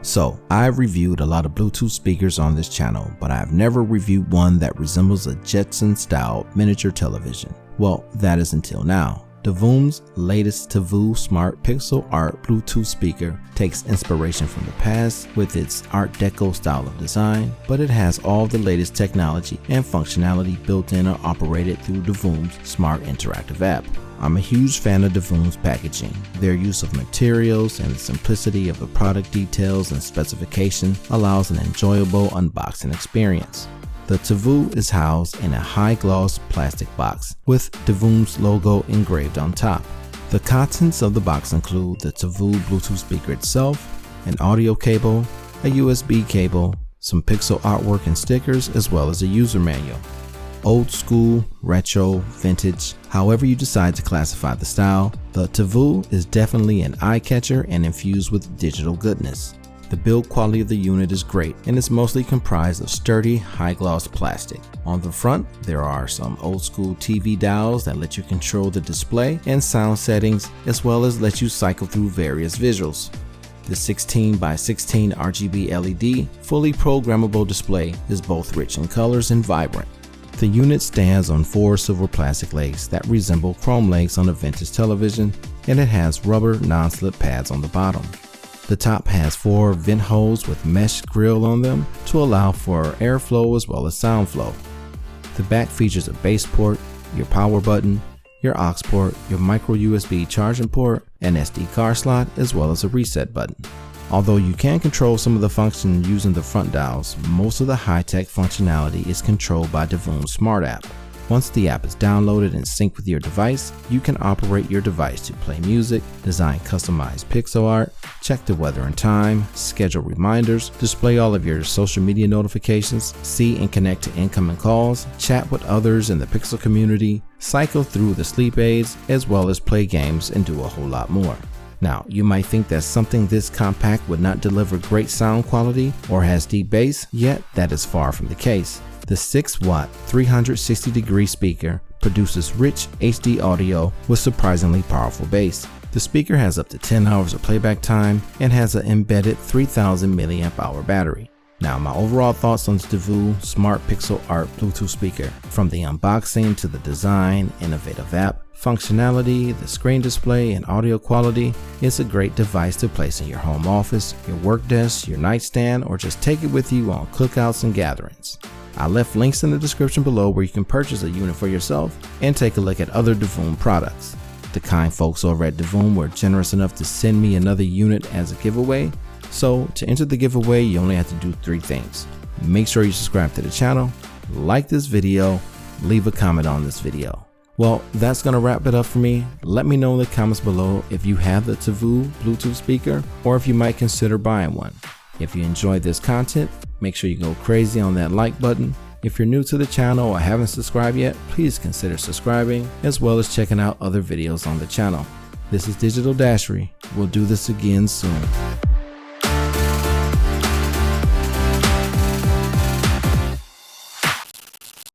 So, I've reviewed a lot of Bluetooth speakers on this channel, but I've never reviewed one that resembles a Jetson-style miniature television. Well, that is until now. Divoom's latest Tivoo Smart Pixel Art Bluetooth speaker takes inspiration from the past with its Art Deco style of design, but it has all the latest technology and functionality built in or operated through Divoom's smart interactive app. I'm a huge fan of Divoom's packaging. Their use of materials and the simplicity of the product details and specification allows an enjoyable unboxing experience. The Tivoo is housed in a high-gloss plastic box with Divoom's logo engraved on top. The contents of the box include the Tivoo Bluetooth speaker itself, an audio cable, a USB cable, some pixel artwork and stickers, as well as a user manual. Old school, retro, vintage, however you decide to classify the style, the Tivoo is definitely an eye-catcher and infused with digital goodness. The build quality of the unit is great and is mostly comprised of sturdy, high-gloss plastic. On the front, there are some old-school TV dials that let you control the display and sound settings, as well as let you cycle through various visuals. The 16x16 RGB LED fully programmable display is both rich in colors and vibrant. The unit stands on 4 silver plastic legs that resemble chrome legs on a vintage television, and it has rubber non-slip pads on the bottom. The top has 4 vent holes with mesh grill on them to allow for airflow as well as sound flow. The back features a base port, your power button, your aux port, your micro USB charging port, an SD card slot, as well as a reset button. Although you can control some of the function using the front dials, most of the high-tech functionality is controlled by Divoom's Smart app. Once the app is downloaded and synced with your device, you can operate your device to play music, design customized pixel art, check the weather and time, schedule reminders, display all of your social media notifications, see and connect to incoming calls, chat with others in the Pixel community, cycle through the sleep aids, as well as play games and do a whole lot more. Now, you might think that something this compact would not deliver great sound quality or has deep bass, yet that is far from the case. The 6-watt 360-degree speaker produces rich HD audio with surprisingly powerful bass. The speaker has up to 10 hours of playback time and has an embedded 3000 mAh battery. Now, my overall thoughts on the Divoom Smart Pixel Art Bluetooth speaker. From the unboxing to the design, innovative app, functionality, the screen display, and audio quality, it's a great device to place in your home office, your work desk, your nightstand, or just take it with you on cookouts and gatherings. I left links in the description below where you can purchase a unit for yourself and take a look at other Divoom products. The kind folks over at Divoom were generous enough to send me another unit as a giveaway. So to enter the giveaway, you only have to do 3 things. Make sure you subscribe to the channel, like this video, leave a comment on this video. Well, that's going to wrap it up for me. Let me know in the comments below if you have the Tivoo Bluetooth speaker or if you might consider buying one. If you enjoyed this content, make sure you go crazy on that like button. If you're new to the channel or haven't subscribed yet, please consider subscribing as well as checking out other videos on the channel. This is Digital Dashery. We'll do this again soon.